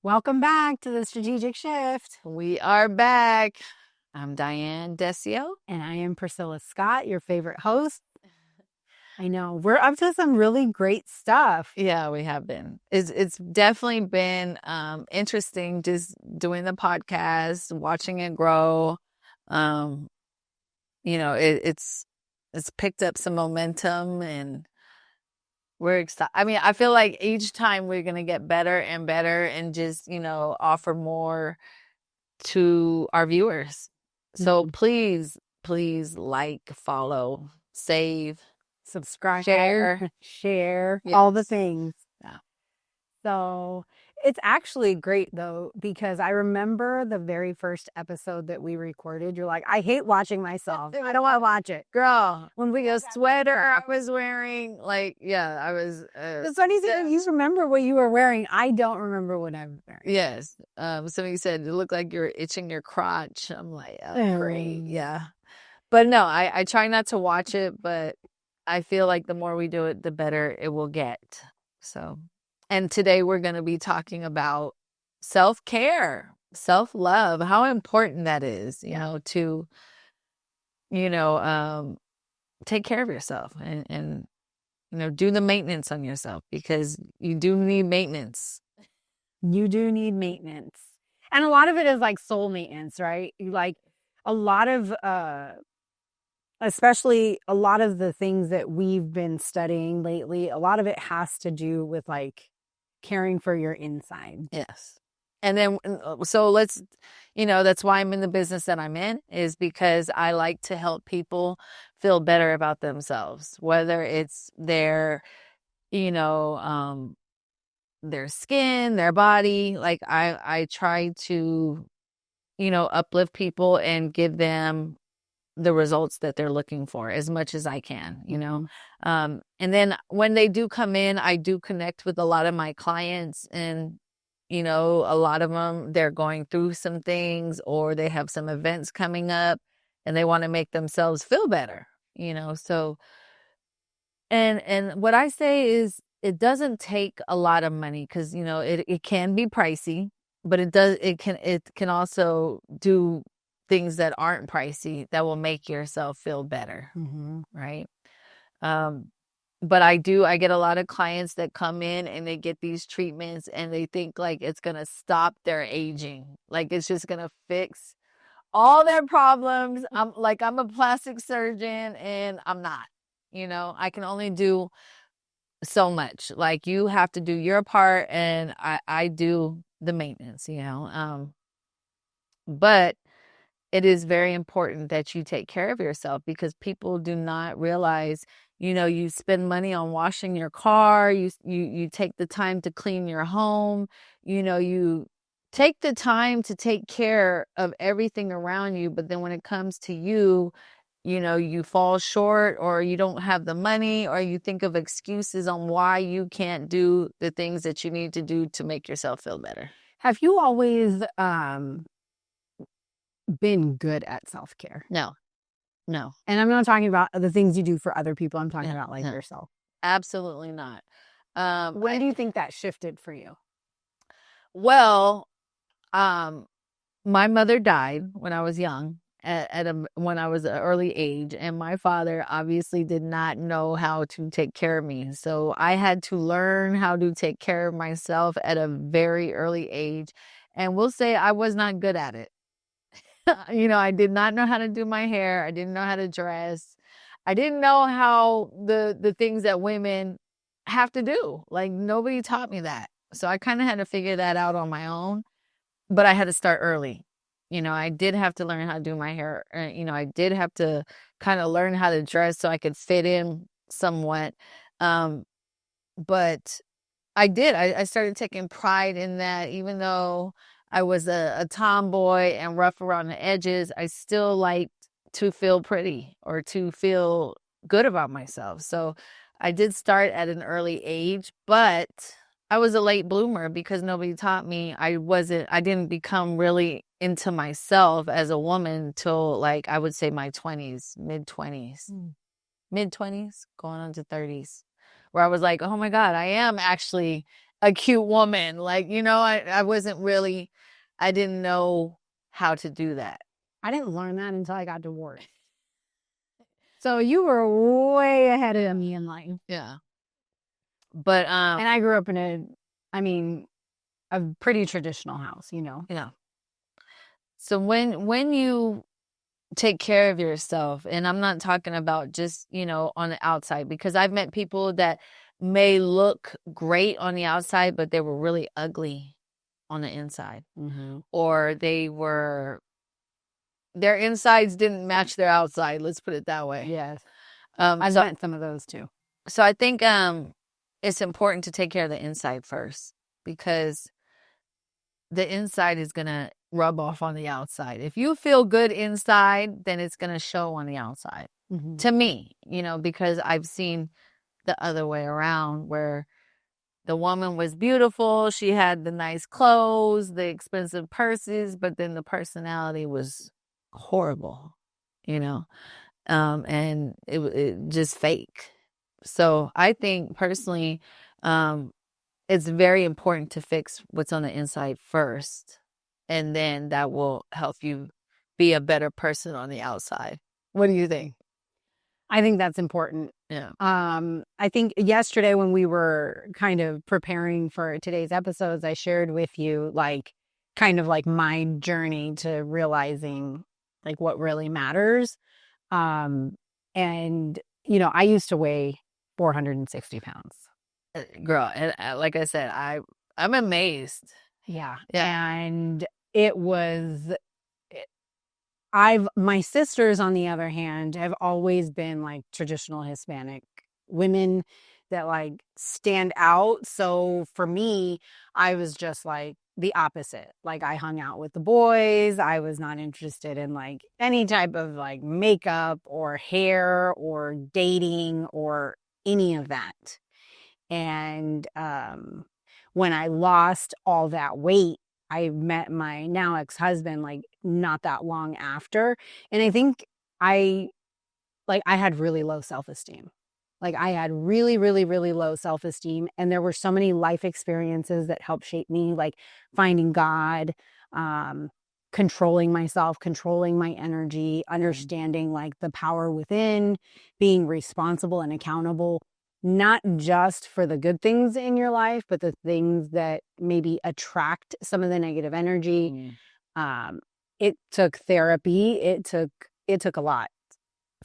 Welcome back to the Strategic Shift. We are back. I'm Diane Decio. And I am Priscilla Scott, your favorite host. I know. We're up to some really great stuff. Yeah, we have been. It's definitely been interesting just doing the podcast, watching it grow. It's picked up some momentum and we're excited. I mean, I feel like each time we're going to get better and better and just, offer more to our viewers. So please like, follow, save, subscribe, share, yes. all the things. Yeah. So it's actually great though, because I remember the very first episode that we recorded. You're like, I hate watching myself. I don't want to watch it. Girl, when we go sweater I was wearing, I was. It's funny that you remember what you were wearing. I don't remember what I was wearing. Yes. Somebody said it looked like you were itching your crotch. I'm like, oh, great. Yeah. But no, I try not to watch it, but I feel like the more we do it, the better it will get. So, and today we're going to be talking about self-care, self-love, how important that is, to, take care of yourself and do the maintenance on yourself, because you do need maintenance. You do need maintenance. And a lot of it is like soul maintenance, right? Like a lot of, especially a lot of the things that we've been studying lately, a lot of it has to do with like caring for your inside. Yes. And then, so that's why I'm in the business that I'm in, is because I like to help people feel better about themselves, whether it's their skin, their body. Like I try to, uplift people and give them the results that they're looking for as much as I can, and then when they do come in, I do connect with a lot of my clients, and a lot of them, they're going through some things or they have some events coming up and they want to make themselves feel better, so and what I say is it doesn't take a lot of money, because it can be pricey, but it can also do things that aren't pricey that will make yourself feel better. Right. But I get a lot of clients that come in and they get these treatments and they think like it's going to stop their aging. Like it's just going to fix all their problems. I'm a plastic surgeon and I'm not, I can only do so much. Like you have to do your part and I do the maintenance, but it is very important that you take care of yourself, because people do not realize, you spend money on washing your car, you take the time to clean your home, you take the time to take care of everything around you. But then when it comes to you, you fall short, or you don't have the money, or you think of excuses on why you can't do the things that you need to do to make yourself feel better. Have you always been good at self-care? No. And I'm not talking about the things you do for other people. I'm talking about yourself. Absolutely not. When do you think that shifted for you? Well, my mother died when I was young, when I was an early age, and my father obviously did not know how to take care of me. So I had to learn how to take care of myself at a very early age. And we'll say I was not good at it. I did not know how to do my hair. I didn't know how to dress. I didn't know how the things that women have to do. Like nobody taught me that. So I kind of had to figure that out on my own, but I had to start early. I did have to learn how to do my hair. I did have to kind of learn how to dress so I could fit in somewhat. But I did. I started taking pride in that. Even though I was a tomboy and rough around the edges, I still liked to feel pretty or to feel good about myself. So I did start at an early age, but I was a late bloomer because nobody taught me. I didn't become really into myself as a woman till I would say my 20s, mid-20s, going on to 30s, where I was like, oh my God, I am actually a cute woman. Like, I wasn't really, I didn't know how to do that. I didn't learn that until I got divorced. So you were way ahead of me in life. Yeah. But and I grew up in a pretty traditional house, Yeah. So when you take care of yourself, and I'm not talking about just, on the outside, because I've met people that may look great on the outside, but they were really ugly on the inside. Mm-hmm. Or their insides didn't match their outside. Let's put it that way. Yes. I've met some of those too. So I think it's important to take care of the inside first, because the inside is going to rub off on the outside. If you feel good inside, then it's going to show on the outside. Mm-hmm. To me, because I've seen the other way around, where the woman was beautiful. She had the nice clothes, the expensive purses, but then the personality was horrible, and it just fake. So I think personally, it's very important to fix what's on the inside first, and then that will help you be a better person on the outside. What do you think? I think that's important. Yeah. I think yesterday when we were kind of preparing for today's episodes, I shared with you kind of my journey to realizing what really matters. And I used to weigh 460 pounds. Girl, and like I said, I'm amazed. Yeah. Yeah. And it was my sisters, on the other hand, have always been traditional Hispanic women that stand out. So for me, I was just the opposite. I hung out with the boys. I was not interested in any type of makeup or hair or dating or any of that. And when I lost all that weight, I met my now ex-husband not that long after. And I think I had really low self-esteem. I had really, really, really low self-esteem. And there were so many life experiences that helped shape me, finding God, controlling myself, controlling my energy, understanding the power within, being responsible and accountable, not just for the good things in your life, but the things that maybe attract some of the negative energy. It took therapy. It took a lot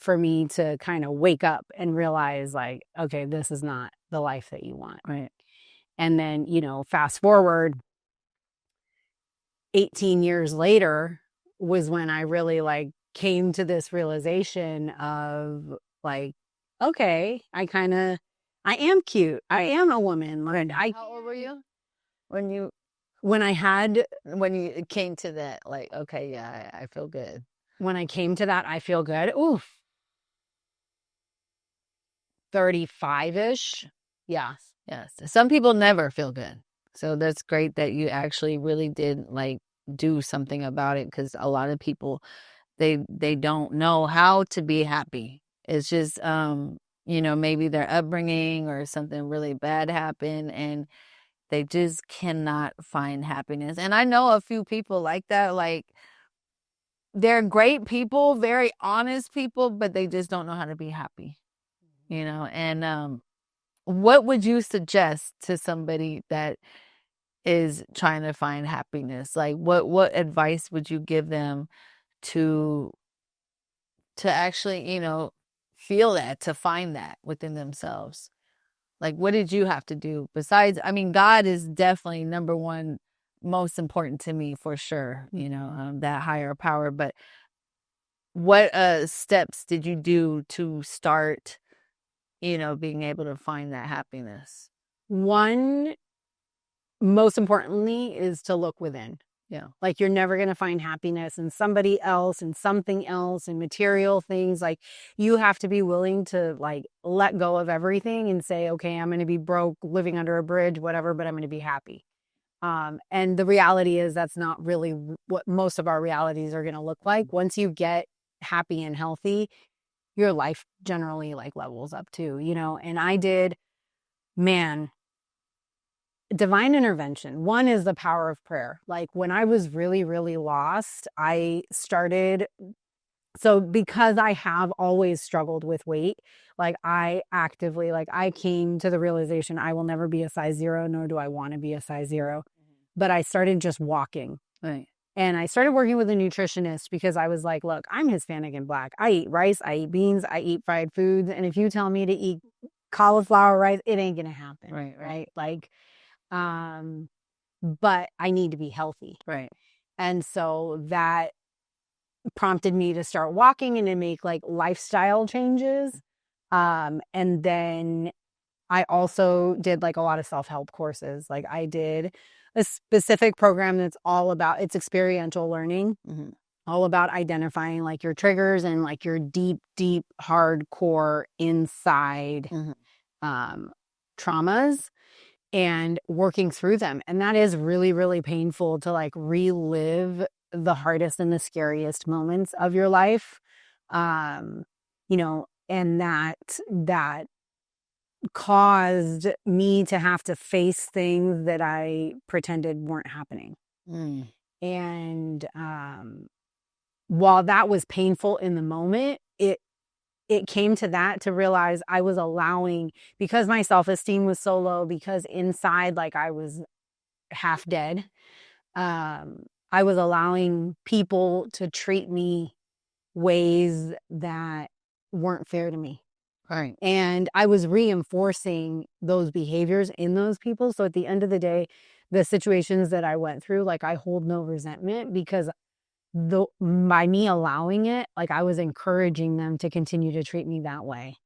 for me to kind of wake up and realize okay, this is not the life that you want. Right. And then, fast forward 18 years later was when I really came to this realization of okay, I am cute. I am a woman. How old were you when you came to that? Okay, yeah, I feel good. When I came to that, I feel good. Oof. 35-ish. Yes. Some people never feel good. So that's great that you actually really did do something about it, because a lot of people, they don't know how to be happy. It's just maybe their upbringing or something really bad happened, and they just cannot find happiness. And I know a few people like that. They're great people, very honest people, but they just don't know how to be happy. And what would you suggest to somebody that is trying to find happiness? What advice would you give them to actually, feel that, to find that within themselves? What did you have to do besides, God is definitely number one, most important to me, for sure, that higher power. But what steps did you do to start, being able to find that happiness? One, most importantly, is to look within. Yeah. You're never going to find happiness in somebody else and something else and material things. You have to be willing to let go of everything and say, okay, I'm going to be broke, living under a bridge, whatever, but I'm going to be happy. And the reality is that's not really what most of our realities are going to look like. Once you get happy and healthy, your life generally levels up too, and I did, man, divine intervention. One is the power of prayer. Like when I was really, really lost, I started. So because I have always struggled with weight, like I actively, like I came to the realization I will never be a size 0, nor do I want to be a size 0. But I started just walking. Right. And I started working with a nutritionist because I was like, look, I'm Hispanic and Black. I eat rice, I eat beans, I eat fried foods. And if you tell me to eat cauliflower rice, it ain't going to happen. Right. Like, but I need to be healthy. Right. And so that prompted me to start walking and to make like lifestyle changes. And then I also did like a lot of self-help courses. Like I did a specific program that's all about, it's experiential learning, all about identifying like your triggers and like your deep, deep, hardcore inside traumas and working through them. And that is really, really painful to like relive the hardest and the scariest moments of your life. You know, and that caused me to have to face things that I pretended weren't happening. And while that was painful in the moment, it came to that to realize I was allowing, because my self-esteem was so low, because inside like I was half dead, I was allowing people to treat me ways that weren't fair to me. Right. And I was reinforcing those behaviors in those people. So at the end of the day, the situations that I went through, like I hold no resentment because by me allowing it, like I was encouraging them to continue to treat me that way.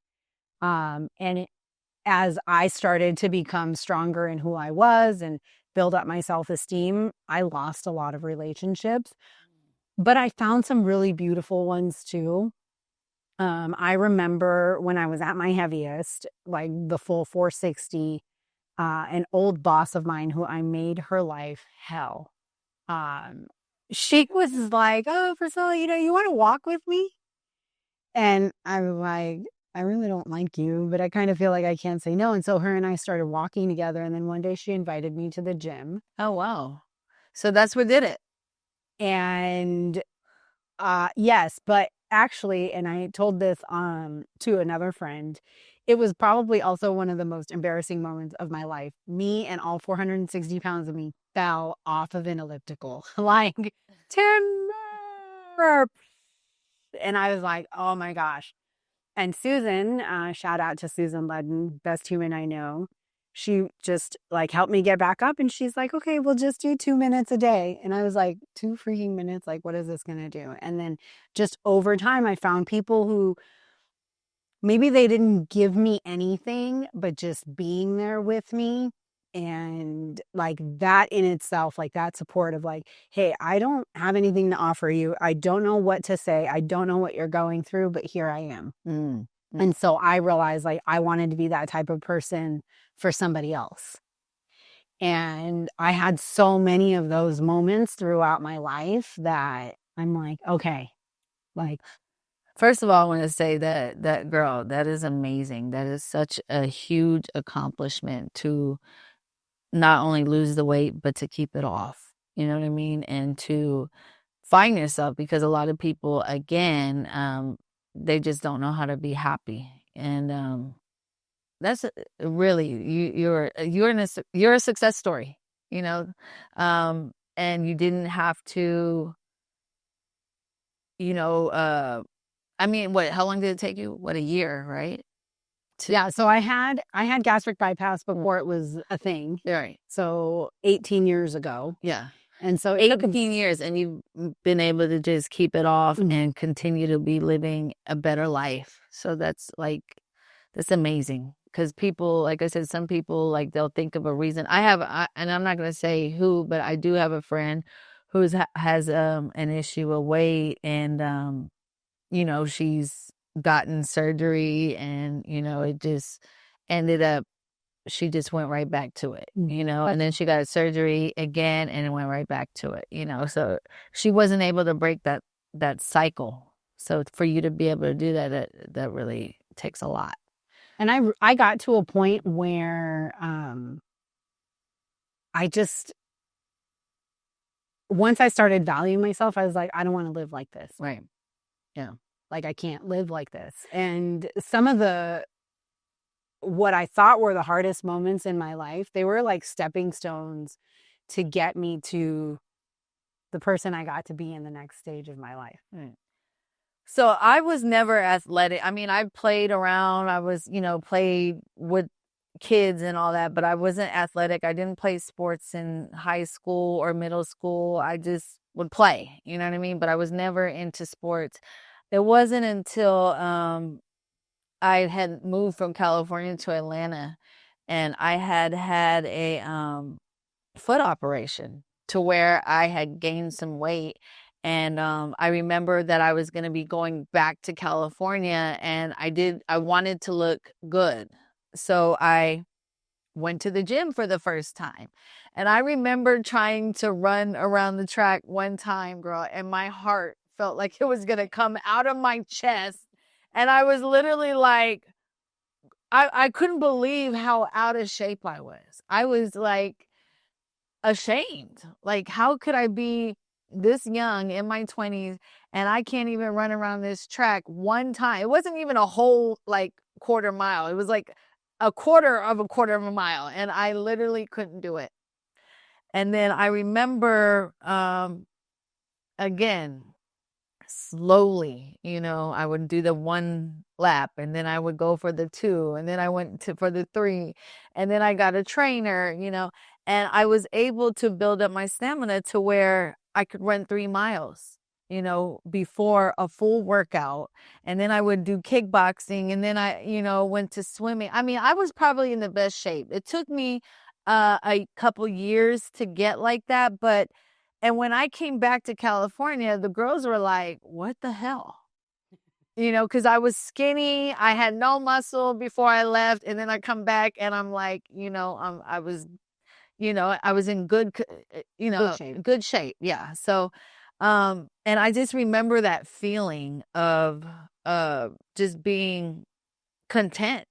As I started to become stronger in who I was and build up my self-esteem, I lost a lot of relationships, but I found some really beautiful ones too. I remember when I was at my heaviest, like the full 460, an old boss of mine who I made her life hell. She was like, "Oh, Priscilla, you want to walk with me?" And I was like, "I really don't like you, but I kind of feel like I can't say no." And so her and I started walking together. And then one day she invited me to the gym. Oh, wow. So that's what did it. And yes, but actually, and I told this to another friend, it was probably also one of the most embarrassing moments of my life. Me and all 460 pounds of me fell off of an elliptical, like timber. And I was like, oh my gosh. And Susan, shout out to Susan Ludden, best human I know. She just like helped me get back up, and she's like, okay, we'll just do 2 minutes a day. And I was like, 2 freaking minutes? Like, what is this going to do? And then just over time, I found people who maybe they didn't give me anything, but just being there with me. And like that in itself, like that support of like, hey, I don't have anything to offer you. I don't know what to say. I don't know what you're going through, but here I am. And so I realized like I wanted to be that type of person for somebody else. And I had so many of those moments throughout my life that I'm like, okay, like, first of all, I want to say that girl, that is amazing. That is such a huge accomplishment to not only lose the weight, but to keep it off. You know what I mean? And to find yourself, because a lot of people, again, they just don't know how to be happy. And that's really you're a success story, you know, and you didn't have to, you know, I mean, how long did it take you? What, a year, right? Yeah, so I had gastric bypass before it was a thing. Right. So 18 years ago. Yeah. And so 18 years, and you've been able to just keep it off and continue to be living a better life. So that's amazing. Because people, like I said, some people, like, they'll think of a reason. And I'm not going to say who, but I do have a friend who has an issue with weight, and you know, she's gotten surgery, and you know, it just ended up, she just went right back to it, you know, and then she got surgery again and it went right back to it, you know, so she wasn't able to break that cycle. So for you to be able to do that really takes a lot. And I got to a point where I just, once I started valuing myself, I was like, I don't want to live like this. Right. Yeah. Like, I can't live like this. And some of what I thought were the hardest moments in my life, they were like stepping stones to get me to the person I got to be in the next stage of my life. Right. So I was never athletic. I mean, I played around. I was, played with kids and all that, but I wasn't athletic. I didn't play sports in high school or middle school. I just would play, you know what I mean? But I was never into sports. It wasn't until I had moved from California to Atlanta and I had had a foot operation to where I had gained some weight. And I remember that I was going to be going back to California and I wanted to look good. So I went to the gym for the first time. And I remember trying to run around the track one time, girl, and my heart felt like it was going to come out of my chest. And I was literally like, I couldn't believe how out of shape I was. I was like ashamed. Like, how could I be this young in my 20s and I can't even run around this track one time? It wasn't even a whole like quarter mile. It was like a quarter of a mile. And I literally couldn't do it. And then I remember, again, slowly, I would do the 1 lap and then I would go for the 2 and then I went for the 3 and then I got a trainer, and I was able to build up my stamina to where I could run 3 miles, before a full workout. And then I would do kickboxing and then I, went to swimming. I mean, I was probably in the best shape. It took me a couple years to get like that, and when I came back to California, the girls were like, what the hell? Because I was skinny. I had no muscle before I left. And then I come back and I'm like, I was in Good shape. good shape. Yeah. So, and I just remember that feeling of just being content,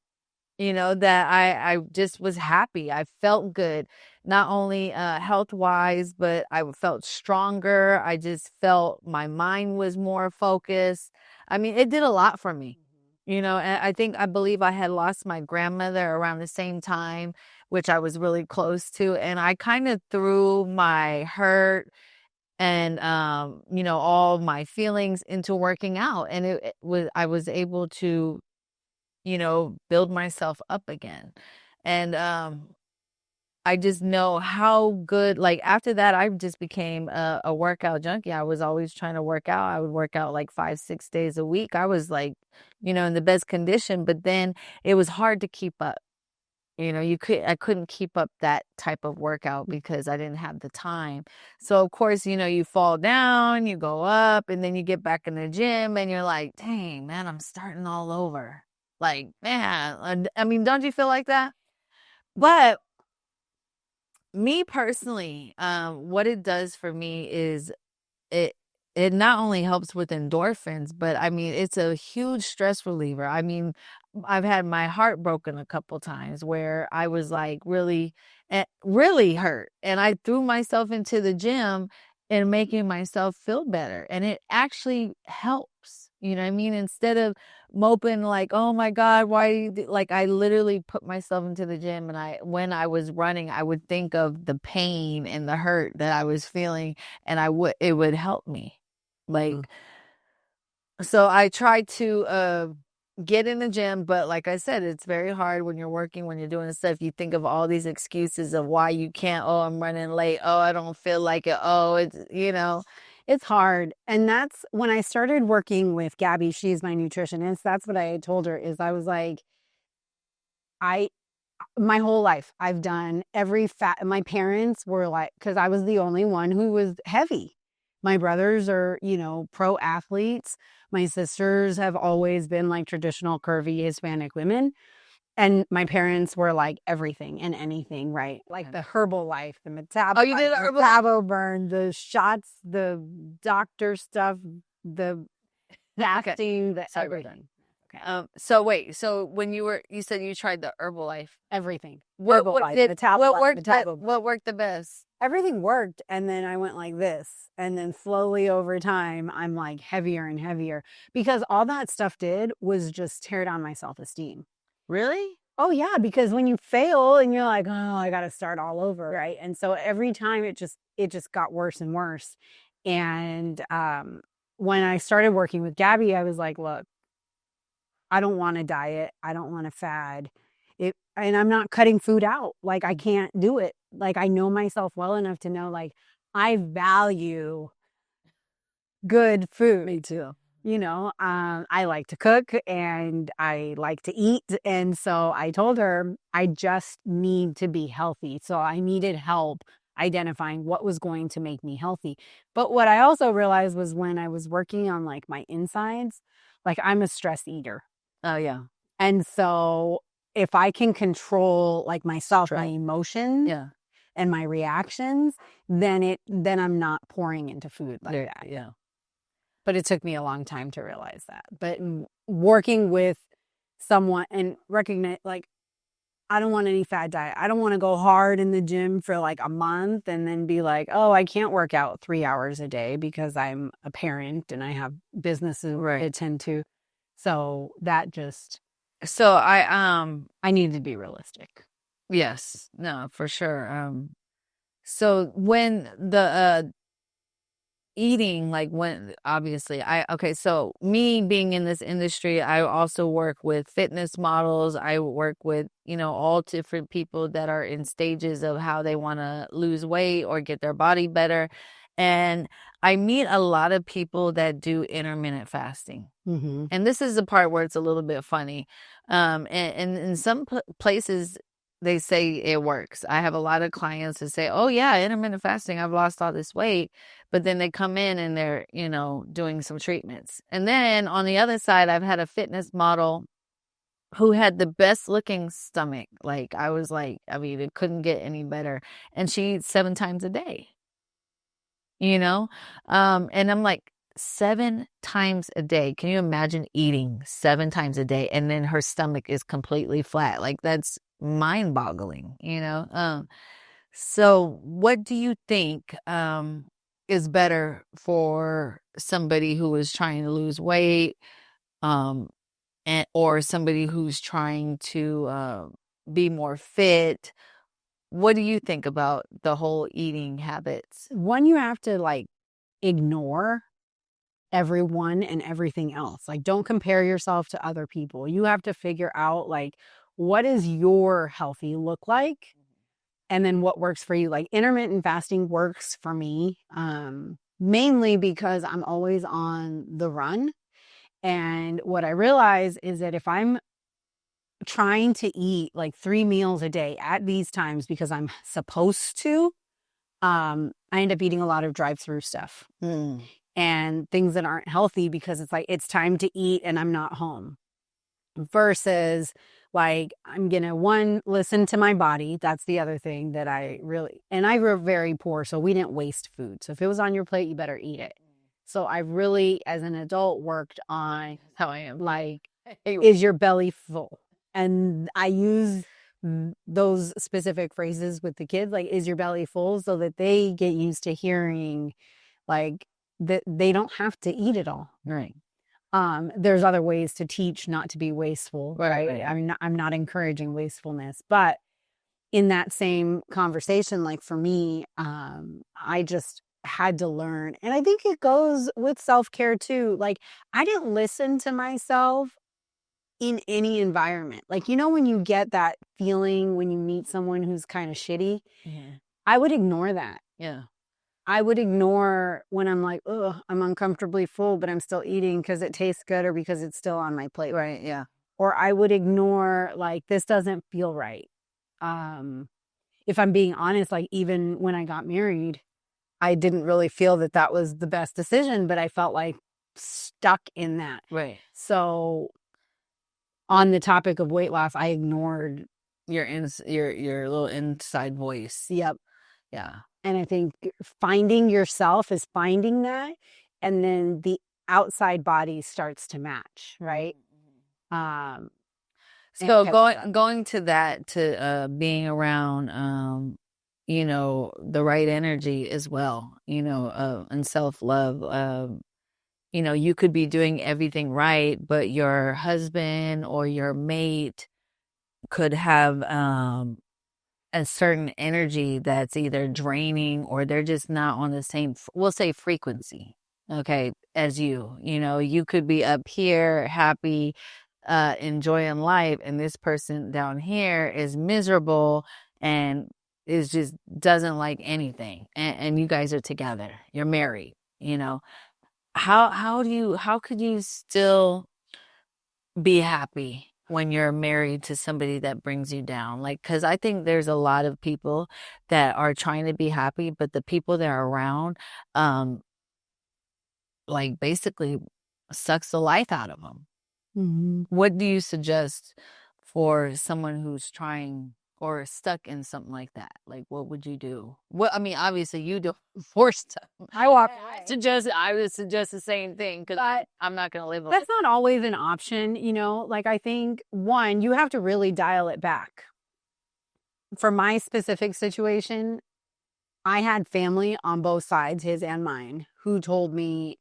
that I just was happy. I felt good, not only health wise, but I felt stronger. I just felt my mind was more focused. I mean, it did a lot for me, and I believe I had lost my grandmother around the same time, which I was really close to. And I kind of threw my hurt and, all my feelings into working out. And I was able to build myself up again. And I just know how good, like after that, I just became a workout junkie. I was always trying to work out. I would work out like 5-6 days a week. I was like, in the best condition, but then it was hard to keep up. I couldn't keep up that type of workout because I didn't have the time. So of course, you fall down, you go up, and then you get back in the gym and you're like, dang, man, I'm starting all over. Like, man, I mean, don't you feel like that? But me personally, what it does for me is it it not only helps with endorphins, but I mean, it's a huge stress reliever. I mean, I've had my heart broken a couple times where I was like really hurt, and I threw myself into the gym and making myself feel better, and it actually helps. You know what I mean? Instead of moping like, oh my God, why like I literally put myself into the gym and when I was running, I would think of the pain and the hurt that I was feeling and it would help me. Like, so I try to get in the gym, but like I said, it's very hard when you're working, when you're doing stuff. You think of all these excuses of why you can't. Oh, I'm running late. Oh, I don't feel like it. Oh, it's hard. And that's when I started working with Gabby. She's my nutritionist. That's what I had told her is I was like, my whole life I've done my parents were like, because I was the only one who was heavy. My brothers are, pro athletes. My sisters have always been like traditional curvy Hispanic women. And my parents were like everything and anything, right? Like the Herbalife, the Oh, you did Metabo burn, the shots, the doctor stuff, the fasting, the everything. Okay. So wait, so when you said you tried the Herbalife. Everything. What Herbalife, what worked the best? everything worked. And then I went like this. And then slowly over time, I'm like heavier and heavier because all that stuff did was just tear down my self-esteem. Really? Oh yeah, because when you fail and you're like, oh, I got to start all over, right? And so every time it just got worse and worse. And when I started working with Gabby, I was like, look, I don't want to diet. I don't want to fad. And I'm not cutting food out. Like I can't do it. Like I know myself well enough to know like I value good food. Me too. I like to cook and I like to eat. And so I told her I just need to be healthy. So I needed help identifying what was going to make me healthy. But what I also realized was when I was working on like my insides, like I'm a stress eater. Oh yeah. And so if I can control like myself, my emotions Yeah. and my reactions, then I'm not pouring into food like that. Yeah. But it took me a long time to realize that. But working with someone and recognize like I don't want any fad diet. I don't want to go hard in the gym for like a month and then be like, oh, I can't work out 3 hours a day because I'm a parent and I have businesses to attend to. So that just So I need to be realistic. yes, no, for sure. So when the eating, like when obviously so me being in this industry, I also work with fitness models. I work with, all different people that are in stages of how they want to lose weight or get their body better. And I meet a lot of people that do intermittent fasting. Mm-hmm. And this is the part where it's a little bit funny. And in some places, they say it works. I have a lot of clients that say, oh, yeah, intermittent fasting, I've lost all this weight. But then they come in and they're, doing some treatments. And then on the other side, I've had a fitness model who had the best looking stomach. Like, I was like, I mean, it couldn't get any better. And she eats 7 times a day, And I'm like, 7 times a day. Can you imagine eating 7 times a day? And then her stomach is completely flat. Like, that's mind boggling. So what do you think is better for somebody who is trying to lose weight, or somebody who's trying to be more fit? What do you think about the whole eating habits? One, you have to like ignore everyone and everything else. Like don't compare yourself to other people. You have to figure out like what does your healthy look like and then what works for you. Like intermittent fasting works for me mainly because I'm always on the run. And what I realize is that if I'm trying to eat like 3 meals a day at these times because I'm supposed to, I end up eating a lot of drive-through stuff and things that aren't healthy because it's like it's time to eat and I'm not home. Versus like I'm gonna listen to my body. That's the other thing that and I were very poor, so we didn't waste food. So if it was on your plate, you better eat it. So I really, as an adult, worked on How I am. like, is your belly full? And I use those specific phrases with the kids, like, is your belly full? So that they get used to hearing like that they don't have to eat it all. Right. There's other ways to teach not to be wasteful, right? I'm not encouraging wastefulness, but in that same conversation, like for me, I just had to learn. And I think it goes with self-care too. Like I didn't listen to myself in any environment. Like, when you get that feeling when you meet someone who's kind of shitty, I would ignore that. Yeah. I would ignore when I'm like, oh, I'm uncomfortably full, but I'm still eating because it tastes good or because it's still on my plate. Right. Yeah. Or I would ignore like, this doesn't feel right. If I'm being honest, like even when I got married, I didn't really feel that that was the best decision, but I felt like stuck in that. Right. So on the topic of weight loss, I ignored your little inside voice. Yep. Yeah. And I think finding yourself is finding that. And then the outside body starts to match, right? Um, So okay. going to that, to being around the right energy as well, and self-love. You could be doing everything right, but your husband or your mate could have a certain energy that's either draining, or they're just not on the same, we'll say, frequency, okay, as you could be up here happy, enjoying life, and this person down here is miserable and is just doesn't like anything, and you guys are together, you're married, how could you still be happy when you're married to somebody that brings you down? Like, because I think there's a lot of people that are trying to be happy, but the people they're around, um, like basically sucks the life out of them. Mm-hmm. What do you suggest for someone who's trying or stuck in something like that? Like, what would you do? Well, I mean, obviously you don't force them. I walk I away. suggest, I would suggest the same thing, because But I'm not going to live. that's not always an option, Like, I think, one, you have to really dial it back. For my specific situation, I had family on both sides, his and mine, who told me,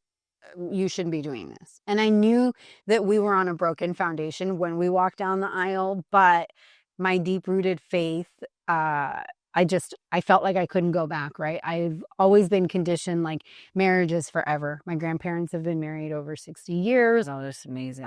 you shouldn't be doing this. And I knew that we were on a broken foundation when we walked down the aisle, but my deep rooted faith, I felt like I couldn't go back, right? I've always been conditioned like marriage is forever. My grandparents have been married over 60 years. Oh, that's amazing.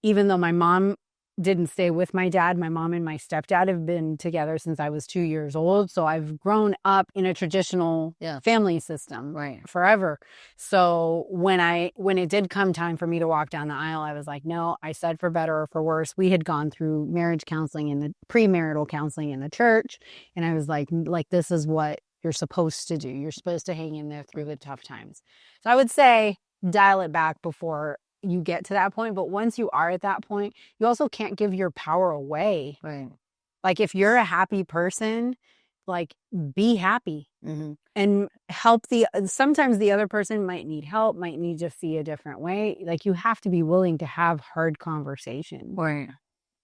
Even though my mom didn't stay with my dad, my mom and my stepdad have been together since I was 2 years old. So I've grown up in a traditional family system, right, forever. So when it did come time for me to walk down the aisle, I was like, no, I said, for better or for worse. We had gone through marriage counseling and the premarital counseling in the church. And I was like, this is what you're supposed to do. You're supposed to hang in there through the tough times. So I would say dial it back before you get to that point. But once you are at that point, you also can't give your power away. right. Like, if you're a happy person, like, be happy. Mm-hmm. And help sometimes the other person might need help, might need to see a different way. Like, you have to be willing to have hard conversations. Right.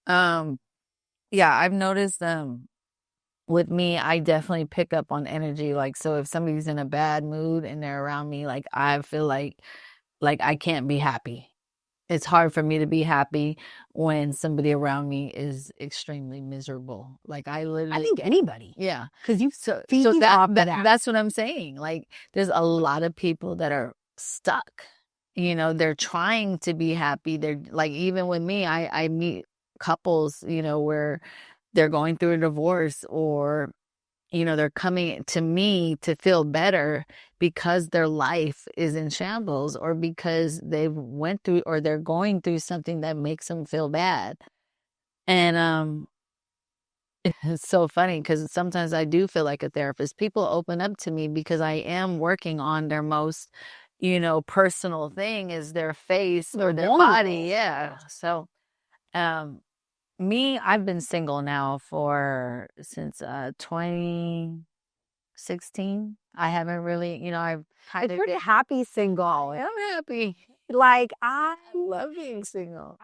Yeah, I've noticed with me, I definitely pick up on energy. Like, so if somebody's in a bad mood and they're around me, like, I feel like I can't be happy. It's hard for me to be happy when somebody around me is extremely miserable. Like, I I think anybody. yeah. Because you So feed off of that. That's what I'm saying. Like, there's a lot of people that are stuck. They're trying to be happy. They're like, even with me, I meet couples, where they're going through a divorce, or they're coming to me to feel better because their life is in shambles, or because they went through, or they're going through something that makes them feel bad. And it's so funny, because sometimes I do feel like a therapist. People open up to me because I am working on their most, personal thing, is their face or their body. Yeah. So, I've been single now since 2016. I haven't really, I've It's pretty happy single. I'm happy. Like, I love being single.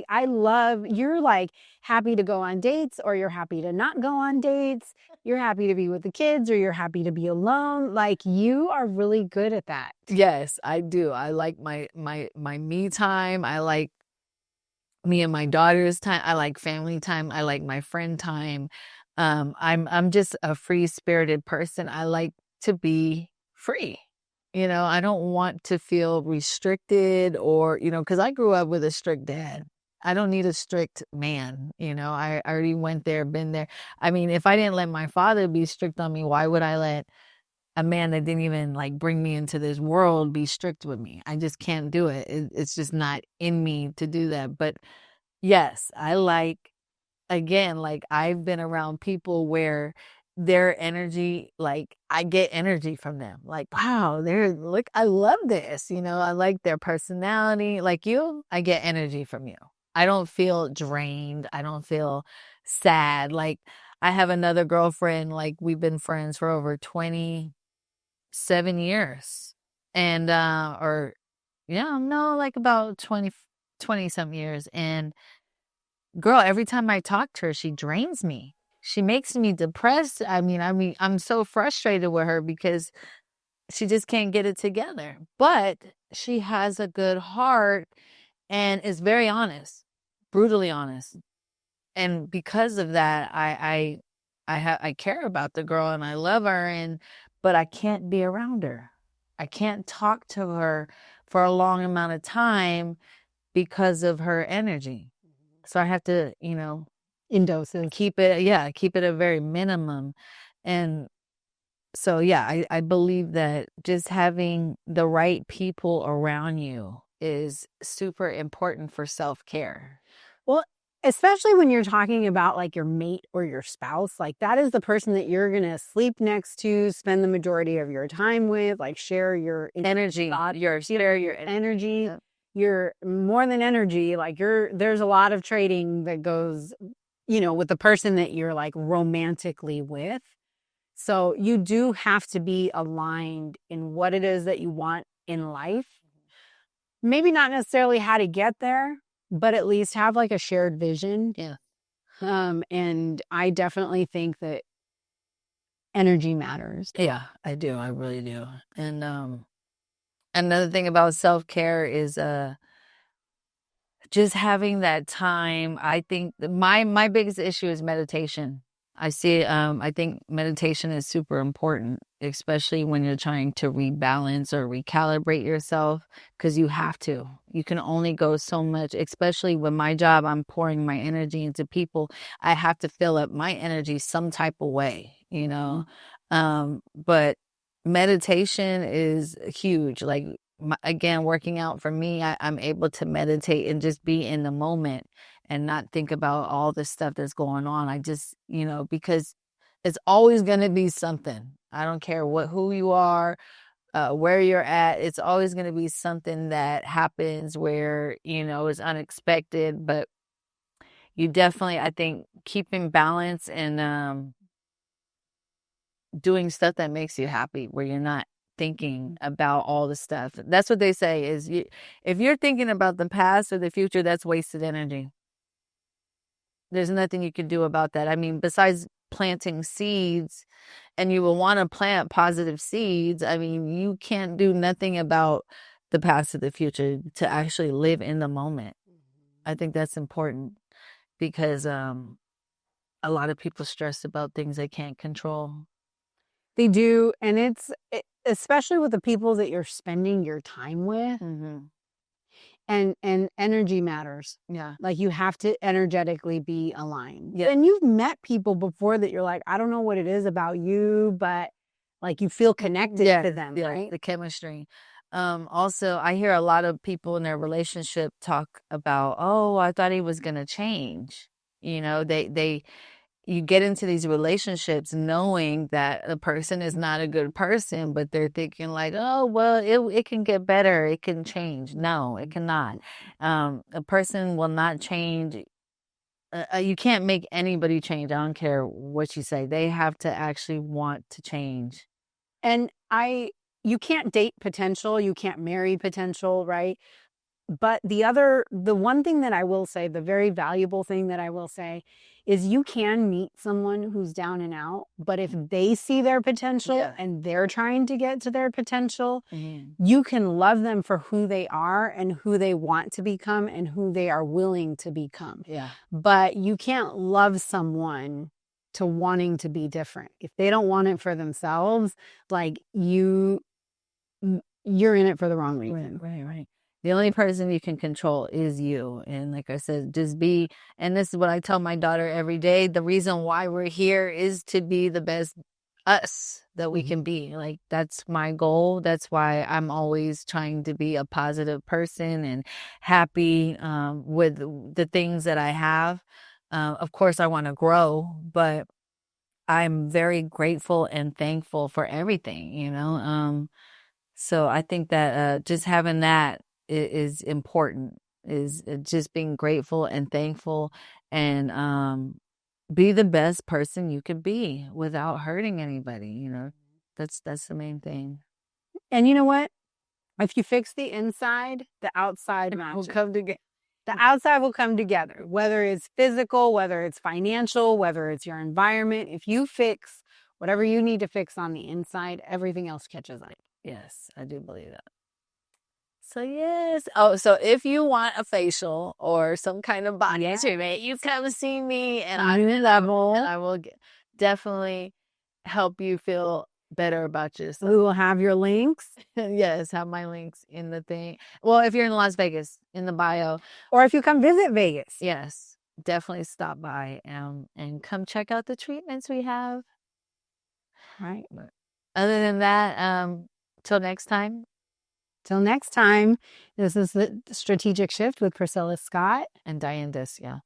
I love, you're like happy to go on dates, or you're happy to not go on dates. You're happy to be with the kids, or you're happy to be alone. Like, you are really good at that. Yes, I do. I like my me time. I like me and my daughter's time. I like family time. I like my friend time. I'm just a free-spirited person. I like to be free. I don't want to feel restricted, or, because I grew up with a strict dad. I don't need a strict man. I already went there, been there. I mean, if I didn't let my father be strict on me, why would I let a man that didn't even like bring me into this world be strict with me? I just can't do it. It's just not in me to do that. But yes, again, like, I've been around people where their energy, like, I get energy from them. Like, wow, look, I love this. I like their personality. Like you, I get energy from you. I don't feel drained. I don't feel sad. Like, I have another girlfriend, like, we've been friends for over 27 years. And, or, yeah, no, like about 20, 20-some years. And girl, every time I talk to her, she drains me. She makes me depressed. I mean, I'm so frustrated with her because she just can't get it together. But she has a good heart and is very honest, brutally honest. And because of that, I care about the girl and I love her, but I can't be around her. I can't talk to her for a long amount of time because of her energy. So I have to, in doses, keep it a very minimum. And so, yeah, I believe that just having the right people around you is super important for self-care. well, especially when you're talking about like your mate or your spouse, like that is the person that you're going to sleep next to, spend the majority of your time with, like share your energy, share your energy. You're more than energy, like there's a lot of trading that goes, with the person that you're like romantically with. So you do have to be aligned in what it is that you want in life. Maybe not necessarily how to get there, but at least have like a shared vision. Yeah. And I definitely think that energy matters. Yeah, I do. I really do. And another thing about self-care is just having that time. I think my biggest issue is meditation. I think meditation is super important, especially when you're trying to rebalance or recalibrate yourself, because you have to. You can only go so much, especially with my job. I'm pouring my energy into people. I have to fill up my energy some type of way, but meditation is huge. Like, again, working out for me, I'm able to meditate and just be in the moment and not think about all the stuff that's going on. I just, because it's always going to be something. I don't care who you are, where you're at. It's always going to be something that happens where, is unexpected. But you definitely, I think, keeping balance and doing stuff that makes you happy, where you're not thinking about all the stuff. That's what they say is if you're thinking about the past or the future, that's wasted energy. There's nothing you can do about that. I mean, besides planting seeds, and you will want to plant positive seeds. I mean, you can't do nothing about the past or the future to actually live in the moment. I think that's important because a lot of people stress about things they can't control. They do. And especially with the people that you're spending your time with. Mm-hmm. And energy matters. Yeah. Like you have to energetically be aligned. Yeah. And you've met people before that you're like, I don't know what it is about you, but like you feel connected to them, right? The chemistry. Also, I hear a lot of people in their relationship talk about, oh, I thought he was going to change. You get into these relationships knowing that the person is not a good person, but they're thinking like, oh, well, it can get better. It can change. No, it cannot. A person will not change. You can't make anybody change. I don't care what you say. They have to actually want to change. And you can't date potential. You can't marry potential, right? But the one thing that I will say, the very valuable thing that I will say is you can meet someone who's down and out, but if they see their potential and they're trying to get to their potential, you can love them for who they are and who they want to become and who they are willing to become. Yeah. But you can't love someone to wanting to be different. If they don't want it for themselves, like you're in it for the wrong reason. Right. The only person you can control is you. And like I said, just be, and this is what I tell my daughter every day. The reason why we're here is to be the best us that we can be. Like, that's my goal. That's why I'm always trying to be a positive person and happy with the things that I have. Of course, I want to grow, but I'm very grateful and thankful for everything, so I think that just having that is important, is just being grateful and thankful and be the best person you could be without hurting anybody. That's the main thing. And you know what? If you fix the inside, the outside will come together. The outside will come together, whether it's physical, whether it's financial, whether it's your environment. If you fix whatever you need to fix on the inside, everything else catches up. Yes, I do believe that. So yes. Oh, so if you want a facial or some kind of body treatment, you come see me, and I will definitely help you feel better about yourself. We will have your links. Yes, have my links in the thing. Well, if you're in Las Vegas, in the bio, or if you come visit Vegas. Yes, definitely stop by and come check out the treatments we have. Right. But other than that, till next time. Till next time, this is the Strategic Shift with Priscilla Scott and Diane. Yeah.